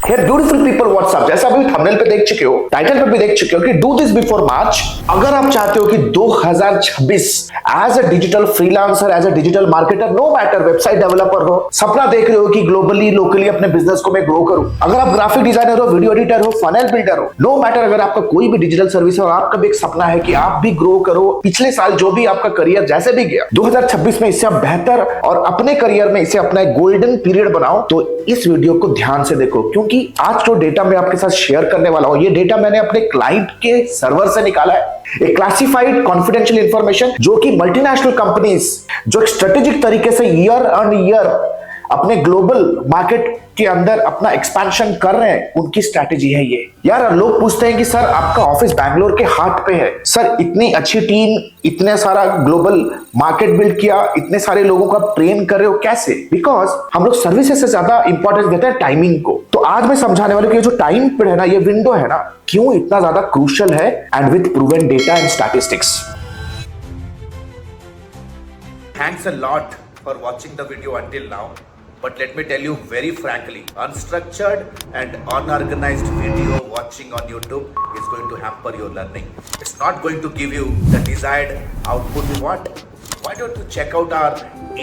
Here beautiful people WhatsApp, जैसा अभी thumbnail पे देख चुके हो, टाइटल पे भी देख चुके हो कि डू दिस बिफोर मार्च। अगर आप चाहते हो कि 2026 as a digital freelancer, as a digital marketer, no matter website developer हो, सपना देख रहे हो कि ग्लोबली लोकली अपने बिजनेस को मैं ग्रो करूं, अगर आप ग्राफिक डिजाइनर हो, वीडियो एडिटर हो, फनेल बिल्डर हो, नो मैटर अगर आपका कोई भी डिजिटल सर्विस है और आपका भी एक सपना है कि आप भी ग्रो करो, पिछले साल जो भी आपका करियर जैसे भी गया, 2026 में इससे आप बेहतर और अपने करियर में इसे अपना एक गोल्डन पीरियड बनाओ, तो इस वीडियो को ध्यान से देखो, क्योंकि आज जो डेटा मैं आपके साथ शेयर करने वाला हूं, ये डेटा मैंने अपने क्लाइंट के सर्वर से निकाला है। एक क्लासिफाइड कॉन्फिडेंशियल इंफॉर्मेशन जो कि मल्टीनेशनल कंपनीज जो एक स्ट्रेटेजिक तरीके से ईयर ऑन ईयर अपने ग्लोबल मार्केट के अंदर अपना एक्सपेंशन कर रहे हैं, उनकी स्ट्रैटेजी है ये। यार लोग पूछते हैं कि सर आपका ऑफिस बैंगलोर के हार्ट पे है, सर इतनी अच्छी टीम, इतने सारा ग्लोबल मार्केट बिल्ड किया, इतने सारे लोगों को आप ट्रेन कर रहे हो, कैसे? बिकॉज हम लोग सर्विसेज से ज्यादा इंपॉर्टेंस देते हैं टाइमिंग को। तो आज मैं समझाने वाले कि जो टाइम पीरियड है ना, ये विंडो है ना, क्यों इतना ज्यादा क्रूशियल है, and with proven data and statistics. Thanks a lot for watching the video until now. But let me tell you very frankly, unstructured and unorganized video watching on YouTube is going to hamper your learning. It's not going to give you the desired output you want. Why don't you check out our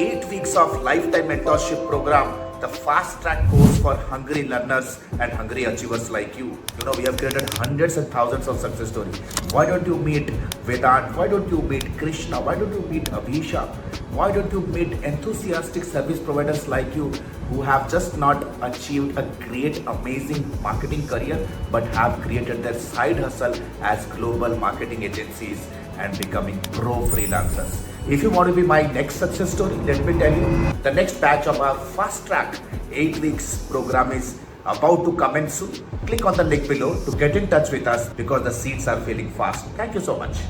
8 weeks of lifetime mentorship program, the fast track course for hungry learners and hungry achievers like you. You know, we have created hundreds and thousands of success stories. Why don't you meet Vedant? Why don't you meet Krishna? Why don't you meet Abhisha? Why don't you meet enthusiastic service providers like you who have just not achieved a great, amazing marketing career, but have created their side hustle as global marketing agencies and becoming pro freelancers. If you want to be my next success story, let me tell you, the next batch of our fast track 8 weeks program is about to commence soon. Click on the link below to get in touch with us because the seats are filling fast. Thank you so much.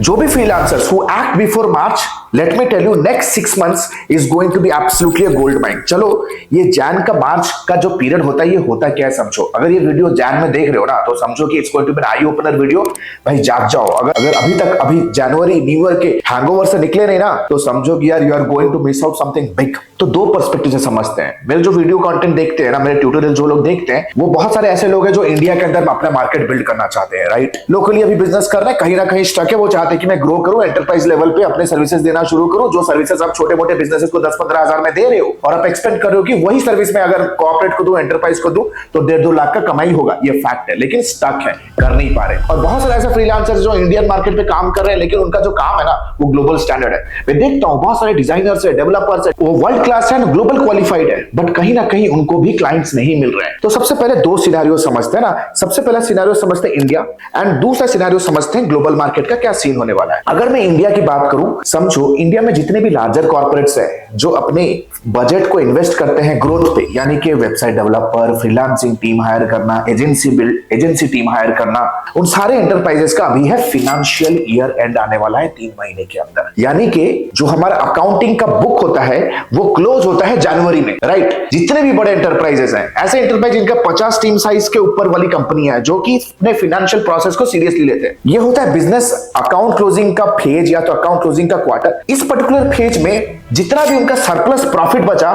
जो भी freelancers who act before March, let me tell you, next 6 months is going to be absolutely a gold mine. चलो, ये जैन का मार्च का जो period होता है, ये होता क्या है समझो। अगर ये वीडियो जैन में देख रहे हो ना, तो समझो कि it's going to be an eye opener video. भाई जाग जाओ, अगर अभी जनवरी न्यू ईयर के हैंगओवर से निकले नहीं ना, तो समझो कि यार you are going to miss out something big. तो दो पर्सपेक्टिव से समझते हैं। मेरे जो वीडियो कंटेंट देखते हैं ना, मेरे ट्यूटोरियल जो लोग देखते हैं, वो बहुत सारे ऐसे लोग हैं जो इंडिया के अंदर अपना मार्केट बिल्ड करना चाहते हैं, राइट? लोकली अभी बिजनेस कर रहे हैं, कहीं ना कहीं स्टक है, वो चाहते हैं कि मैं ग्रो करूं, एंटरप्राइज लेवल पे अपने सर्विसेज देना शुरू करूं। जो सर्विसेज आप छोटे मोटे बिजनेसेस को 10-15 हजार में दे रहे हो और आप एक्सपेक्ट कर रहे हो कि वही सर्विस में अगर कॉर्पोरेट को दूं, एंटरप्राइज को दूं, तो 1.5-2 लाख का कमाई होगा। ये फैक्ट है, लेकिन स्टक है, कर नहीं पा रहे। और बहुत सारे ऐसे फ्रीलांसर्स जो इंडियन मार्केट पे काम कर रहे हैं, लेकिन उनका जो काम है ना, वो ग्लोबल स्टैंडर्ड है। मैं देखता हूं बहुत सारे डिजाइनर्स है, डेवलपर्स है, वो वर्ल्ड क्लास है, ग्लोबल क्वालिफाइड है, बट कहीं ना कहीं उनको भी क्लाइंट्स नहीं मिल रहे हैं। तो सबसे पहले दो सिनेरियो समझते हैं ना। सबसे पहला सिनेरियो समझते हैं इंडिया, एंड दूसरा सिनेरियो समझते हैं ग्लोबल मार्केट का क्या सीन होने वाला है। अगर मैं इंडिया की बात करूं, समझो इंडिया में जितने भी लार्जर कॉर्पोरेट्स हैं जो अपने बजट को इन्वेस्ट करते हैं ग्रोथ पे, यानी कि website developer, freelancing team hire करना, एजेंसी टीम हायर करना, उन सारे एंटरप्राइजेस का अभी है फाइनेंशियल ईयर एंड आने वाला है 3 महीने के अंदर। यानी कि जो हमारा अकाउंटिंग का बुक होता है वो क्लोज होता है जनवरी में, राइट? जितने भी बड़े एंटरप्राइजेस हैं, ऐसे एंटरप्राइज जिनका 50 टीम साइज के ऊपर वाली कंपनियां हैं जो कि अपने फाइनेंशियल प्रोसेस को सीरियसली लेते हैं, ये होता है बिजनेस अकाउंट क्लोजिंग का फेज या तो अकाउंट क्लोजिंग का क्वार्टर। इस पर्टिकुलर फेज में जितना भी उनका सरप्लस प्रॉफिट बचा,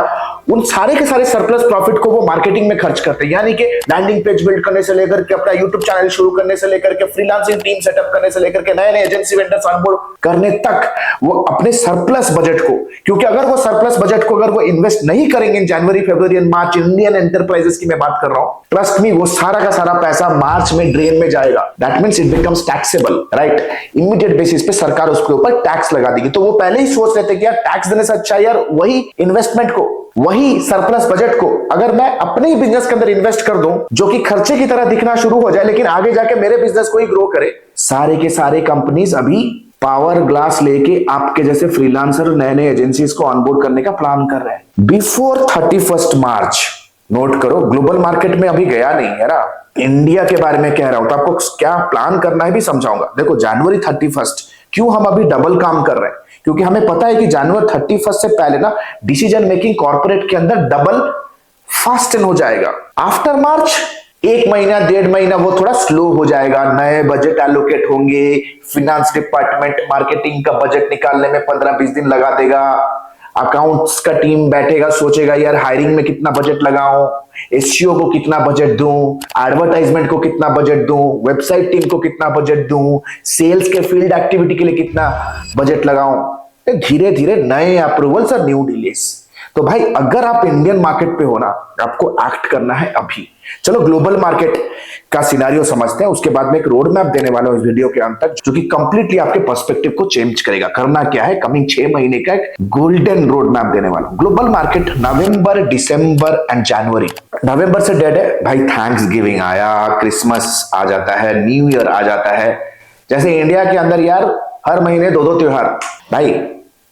उन सारे के सारे सरप्लस प्रॉफिट को वो मार्केटिंग में खर्च करते हैं। यानी कि लैंडिंग पेज बिल्ड करने से लेकर के अपना यूट्यूब चैनल शुरू करने से लेकर के फ्रीलांसिंग टीम सेटअप करने से लेकर के नए नए एजेंसी वेंडर्स ऑनबोर्ड करने तक, वो अपने सरप्लस बजट को, क्योंकि अगर वो सरप्लस बजट को अगर वो इन्वेस्ट नहीं करेंगे इन जनवरी, फरवरी एंड मार्च, इंडियन एंटरप्राइजेस की मैं बात कर रहा हूं, ट्रस्ट मी, वो सारा का सारा पैसा मार्च में ड्रेन में जाएगा। That means it becomes taxable, right? Immediate basis पे सरकार उसके ऊपर टैक्स लगा देगी। तो वो पहले ही सोच रहे थे कि यार टैक्स देने से अच्छा यार वही इन्वेस्टमेंट को, वही सरप्लस बजट को अगर मैं अपने ही बिजनेस के अंदर इन्वेस्ट कर दूं, जो कि खर्चे की तरह दिखना शुरू हो जाए, लेकिन आगे जाके मेरे बिजनेस को ही ग्रो करे। सारे के सारे कंपनीज अभी पावर ग्लास लेके आपके जैसे फ्रीलांसर, नए नए एजेंसीज को ऑनबोर्ड करने का प्लान कर रहे हैं बिफोर 31 मार्च। नोट करो, ग्लोबल मार्केट में अभी गया नहीं है ना, इंडिया के बारे में कह रहा हूं, तो आपको क्या प्लान करना है भी समझाऊंगा। देखो, जनवरी 31 क्यों हम अभी डबल काम कर रहे हैं, क्योंकि हमें पता है कि जनवरी 31 से पहले ना डिसीजन मेकिंग कॉर्पोरेट के अंदर डबल फास्टन हो जाएगा। आफ्टर मार्च 1 महीना 1.5 महीना वो थोड़ा स्लो हो जाएगा, नए बजट एलोकेट होंगे, फिनेंस डिपार्टमेंट मार्केटिंग का बजट निकालने में 15-20 दिन लगा देगा। अकाउंट्स का टीम बैठेगा, सोचेगा यार हायरिंग में कितना बजट लगाऊं, एसईओ को कितना बजट दूं, एडवर्टाइजमेंट को कितना बजट दूं, वेबसाइट टीम को कितना बजट दूं, सेल्स के फील्ड एक्टिविटी के लिए कितना बजट लगाऊं। धीरे धीरे नए अप्रूवल्स और न्यू डिलेस। तो भाई अगर आप इंडियन मार्केट पे हो ना, आपको एक्ट करना है अभी। चलो ग्लोबल मार्केट का सिनेरियो समझते हैं, उसके बाद में एक रोड मैप देने वाला हूं इस वीडियो के अंत तक, जो कि कंप्लीटली आपके पर्सपेक्टिव को चेंज करेगा। करना क्या है, कमिंग 6 महीने का एक गोल्डन रोड मैप देने वाला हूं। ग्लोबल मार्केट नवंबर, दिसंबर एंड जनवरी। नवंबर से डेड है भाई, थैंक्स गिविंग आया, क्रिसमस आ जाता है, न्यू ईयर आ जाता है। जैसे इंडिया के अंदर यार हर महीने 2-2 त्योहार। भाई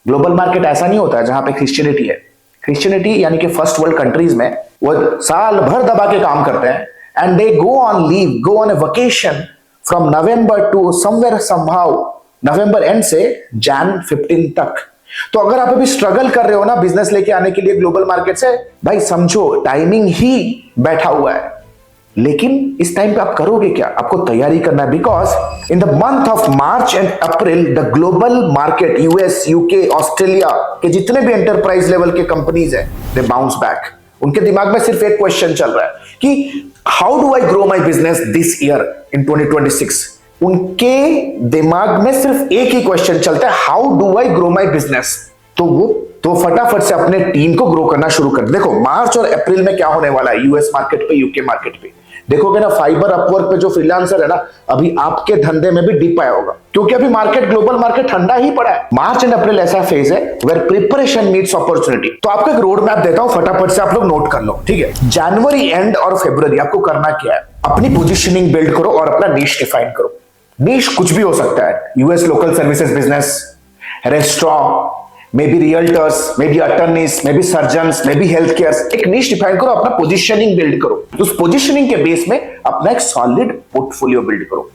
ग्लोबल मार्केट ऐसा नहीं होता है जहां पे क्रिश्चियनिटी है। क्रिश्चियनिटी यानी कि फर्स्ट वर्ल्ड कंट्रीज में वो साल भर दबा के काम करते हैं, and they go on leave, go on a vacation from November to somewhere somehow, November end से जैन 15 तक। तो अगर आप अभी स्ट्रगल कर रहे हो ना बिजनेस लेके आने के लिए ग्लोबल मार्केट से, भाई समझो टाइमिंग ही बैठा हुआ है। लेकिन इस टाइम पे आप करोगे क्या, आपको तैयारी करना है, because in the month of March and April the global market, US, UK, Australia के जितने भी एंटरप्राइज लेवल के कंपनीज हैं, दे बाउंस बैक। उनके दिमाग में सिर्फ एक क्वेश्चन चल रहा है कि how do I grow my business this year in 2026। उनके दिमाग में सिर्फ एक ही क्वेश्चन चलता है, how do I grow my business. तो फटाफट से अपने टीम को ग्रो करना शुरू कर। देखो मार्च और अप्रैल में क्या होने वाला है यूएस मार्केट पे, यूके मार्केट पे देखोगे ना, फाइबर अपवर्क पे जो फ्रीलांसर है ना, अभी आपके धंधे में भी डिप आया होगा, क्योंकि अभी मार्केट, ग्लोबल मार्केट ठंडा ही पड़ा है। मार्च एंड अप्रैल ऐसा फेज है वेयर प्रिपरेशन मीट्स अपॉर्चुनिटी। तो आपको एक रोड मैप देता हूं, फटाफट से आप लोग नोट कर लो, ठीक है। जनवरी एंड और फरवरी आपको करना क्या है, अपनी पोजिशनिंग बिल्ड करो और अपना नीश डिफाइन करो। नीश कुछ भी हो सकता है, US local services business, restaurant, may be realtors, may be attorneys, may be surgeons, may be health care. एक नीश डिफाइन करो, अपना पोजीशनिंग बिल्ड करो, उस पोजीशनिंग के बेस में अपना एक सॉलिड पोर्टफोलियो बिल्ड करो।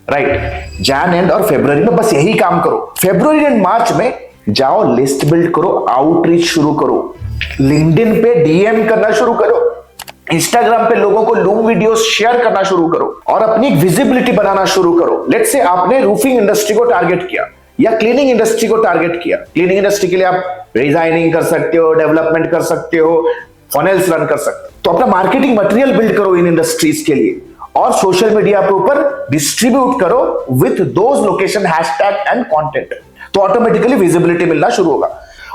राइट, जैन एंड और फरवरी में बस यही काम करो। फरवरी एंड मार्च में जाओ लिस्ट बिल्ड करो, आउटरीच शुरू करो, लिंक्डइन पे डीएम करना शुरू करो, इंस्टाग्राम पे लोगों को लूम वीडियोस शेयर करना शुरू करो और अपनी विजिबिलिटी बनाना शुरू करो। लेट्स से आपने रूफिंग इंडस्ट्री को टारगेट किया या क्लीनिंग इंडस्ट्री को टारगेट किया। क्लीनिंग इंडस्ट्री के लिए आप डिजाइनिंग कर सकते हो, डेवलपमेंट कर सकते हो, फनेल्स रन कर सकते हो। तो अपना मार्केटिंग मटेरियल बिल्ड करो इन इंडस्ट्रीज के लिए और सोशल मीडिया के ऊपर डिस्ट्रीब्यूट करो with those location hashtag and content. तो ऑटोमेटिकली विजिबिलिटी मिलना शुरू होगा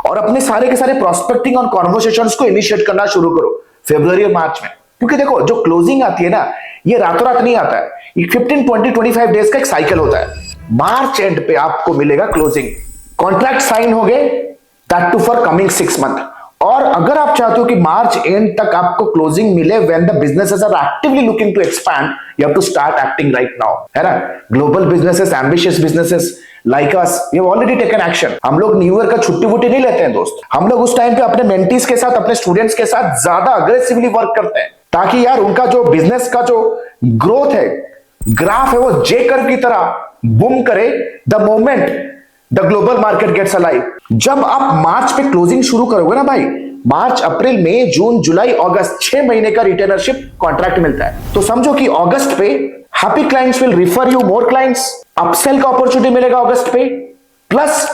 और अपने सारे के सारे प्रोस्पेक्टिंग और कॉन्वर्सेशंस को इनिशिएट करना शुरू करो फरवरी और मार्च में। क्योंकि देखो जो क्लोजिंग आती है ना, ये रातों रात नहीं आता है, ये 15, 20, 25 डेज का एक साइकिल होता है। मार्च एंड पे आपको मिलेगा क्लोजिंग, कॉन्ट्रैक्ट साइन हो गए, that to for coming 6 month. और अगर आप चाहते हो कि मार्च एंड तक आपको क्लोजिंग मिले, when the businesses are actively looking to expand, you have to start acting right now, है ना। Global businesses, ambitious businesses like us, we have already taken action. हम लोग न्यू ईयर का छुट्टी वुट्टी नहीं लेते हैं दोस्त, हम लोग उस टाइम पे अपने मेंटीज के साथ, अपने स्टूडेंट्स के साथ ज्यादा अग्रेसिवली वर्क करते हैं, ताकि यार उनका जो बिजनेस का जो ग्रोथ है, ग्राफ है, वो जे कर्व की तरह बूम करे the moment the global market gets alive. जब आप मार्च पे क्लोजिंग शुरू करोगे ना भाई, मार्च, अप्रैल, मई, जून, जुलाई, अगस्त 6 महीने का रिटेनरशिप कॉन्ट्रैक्ट मिलता है। तो समझो कि अगस्त पे happy clients will refer you more clients, upsell का अपॉर्चुनिटी मिलेगा अगस्त पे, प्लस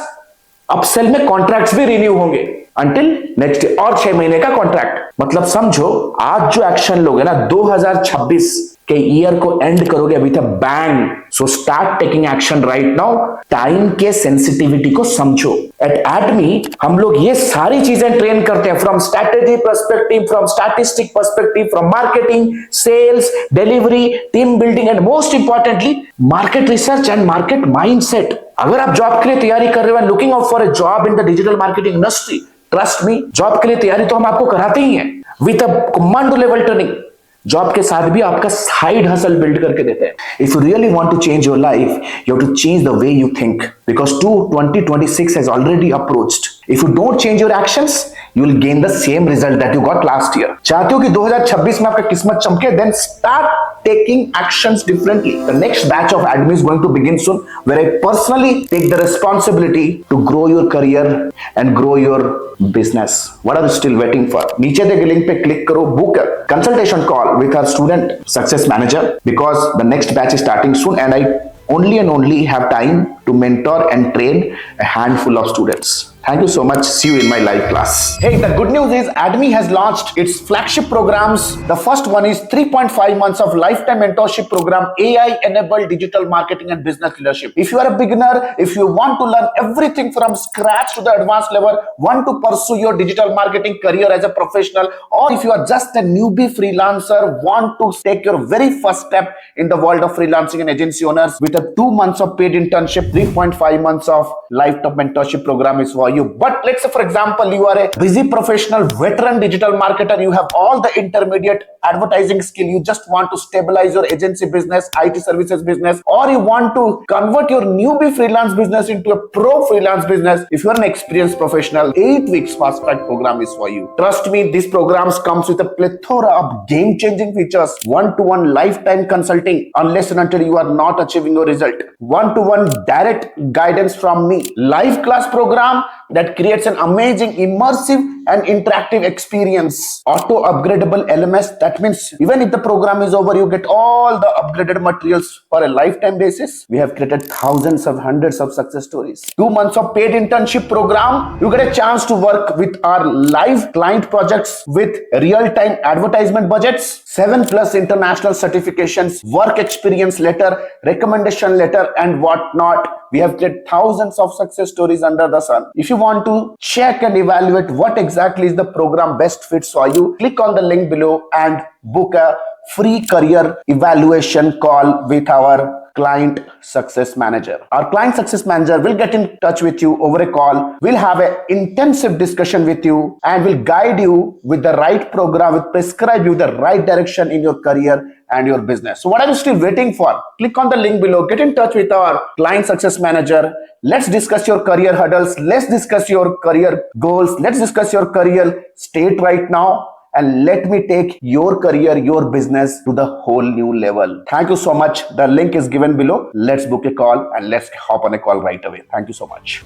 अपसेल में कॉन्ट्रैक्ट्स भी रिन्यू होंगे अंटिल नेक्स्ट ईयर, और 6 महीने का कॉन्ट्रैक्ट। मतलब समझो आज जो एक्शन लोगे ना, 2026 के ईयर को एंड करोगे अभी तक bang. So start taking action right now. Time के सेंसिटिविटी को समझो। एट एडमी हम लोग ये सारी चीजें ट्रेन करते हैं, from strategy perspective, from statistic perspective, from marketing, sales, delivery, team building and most importantly market research and market mindset. अगर आप जॉब के लिए तैयारी कर रहे हो, looking out for a job in the digital marketing industry, trust me, job के लिए तैयारी तो हम आपको कराते ही हैं with a commando level training. Job के साथ भी आपका साइड हसल बिल्ड करके देते हैं। If you really want to change your life, you have to change the way you think, because 2026 has already approached. If you don't change your actions, you will gain the same result that you got last year. चाहते हो कि 2026 में आपका किस्मत चमके, then start taking actions differently. The next batch of Admi is going to begin soon, where I personally take the responsibility to grow your career and grow your business. What are you still waiting for? नीचे दे link पे click करो, book a consultation call with our student success manager, because the next batch is starting soon and I only and only have time to mentor and train a handful of students. Thank you so much. See you in my live class. Hey, the good news is ADME has launched its flagship programs. The first one is 3.5 months of lifetime mentorship program, AI enabled digital marketing and business leadership. If you are a beginner, if you want to learn everything from scratch to the advanced level, want to pursue your digital marketing career as a professional, or if you are just a newbie freelancer, want to take your very first step in the world of freelancing and agency owners with a 2 months of paid internship, 3.5 months of lifetime mentorship program is for you. But let's say, for example, you are a busy professional, veteran digital marketer, you have all the intermediate advertising skill, you just want to stabilize your agency business, IT services business, or you want to convert your newbie freelance business into a pro freelance business. If you are an experienced professional, 8 weeks fast track program is for you. Trust me, these programs comes with a plethora of game-changing features, one-to-one lifetime consulting unless and until you are not achieving your result, one-to-one direct guidance from me, live class program that creates an amazing immersive and interactive experience, auto upgradable LMS. That means even if the program is over, you get all the upgraded materials for a lifetime basis. We have created thousands of hundreds of success stories. 2 months of paid internship program, you get a chance to work with our live client projects with real-time advertisement budgets, 7+ international certifications, work experience letter, recommendation letter, and whatnot. We have created thousands of success stories under the sun. If you want to check and evaluate what exactly is the program best fits for you, click on the link below and book a free career evaluation call with our client success manager. Our client success manager will get in touch with you over a call. We'll have an intensive discussion with you and will guide you with the right program, will prescribe you the right direction in your career and your business. So what are you still waiting for? Click on the link below, get in touch with our client success manager. Let's discuss your career hurdles. Let's discuss your career goals. Let's discuss your career state right now. And let me take your career, your business to the whole new level. Thank you so much. The link is given below. Let's book a call and let's hop on a call right away. Thank you so much.